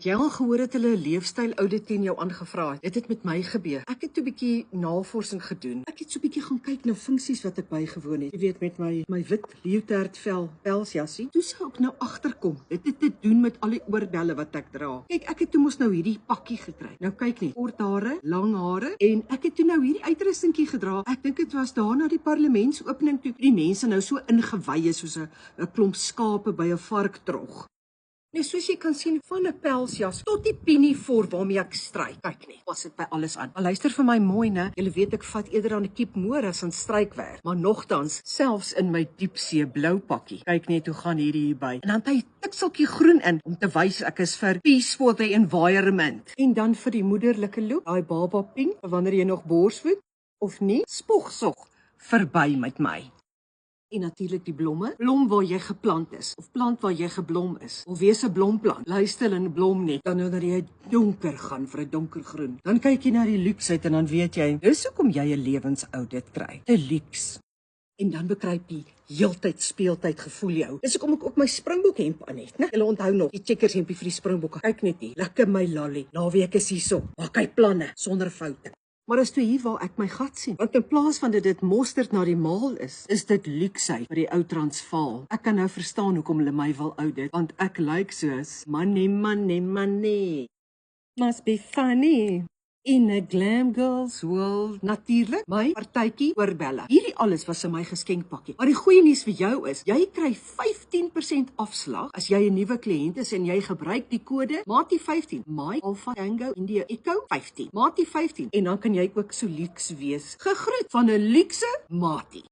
Jy al gehoor het hulle 'n leefstyl audit teen jou aangevra het? Dit het met my gebeur. Ek het 'n bietjie navorsing gedoen. Ek het so 'n bietjie gaan kyk na funksies wat ek bygewoon het. Jy weet, met my wit leopardvel pelsjassie. Toe sou ek nou agterkom. Dit het te doen met al die oorbelle wat ek dra. Kyk, ek het toe mos nou hierdie pakkie gekry. Nou kyk net, kort hare, lang hare en ek het toe nou hierdie uitrustingkie gedra. Ek dink dit was daar na die parlementsopening toe die mense nou so ingewy is soos 'n klomp skape by 'n varktrog. Nee, soos jy kan sien, van 'n pelsjas tot die pinafore waarmee ek stryk. Kyk net, pas dit by alles aan. Maar luister vir my mooi, né? Julle weet ek vat eerder aan 'n kiepmoor as aan strykwerk. Maar nogtans, selfs in my diepsee blou pakkie. Kyk net hoe gaan hierdie hierby. En dan 'n tikseltjie groen in om te wys ek is vir peace for the environment. En dan vir die moederlike look, daai baba pink, wanneer jy nog borsvoed of nie, spogsog verby met my. En natuurlik die blomme. Blom waar jy geplant is, of plant waar jy geblom is. Of wees 'n blomplant. Luister en blom net. Dan wanneer jy donker gaan vir 'n donkergroen. Dan kyk jy na die luks uit en dan weet jy, dis hoekom jy 'n lewensoudit kry. 'n Luks. En dan bekruip die heeltyd speeltyd gevoel jou. Dis hoekom ek ook my Springbok hemp aan het, né? Julle onthou nog, die checkers hempie vir die Springbokke. Kyk net hier. Lekker my lolly. Naweek is hierso. Maak hy planne sonder foute. Maar is toe hier waar ek my gat sien. Want in plaas van dit mosterd na die maal is dit luksheid vir die ou Transvaal. Ek kan nou verstaan hoekom hulle my wil oudit, want ek lyk soos money. Must be funny. In a glam girl's world. Natuurlik, my partytjie oorbelle. Hierdie alles was in my geskenkpakkie. Maar die goeie nuus vir jou is, jy kry 15% afslag as jy 'n nuwe kliënt is en jy gebruik die kode MATIE15. My Alpha Tango India Echo 15. MATIE15. En dan kan jy ook so luks wees. Gegroet van 'n luukse Matie.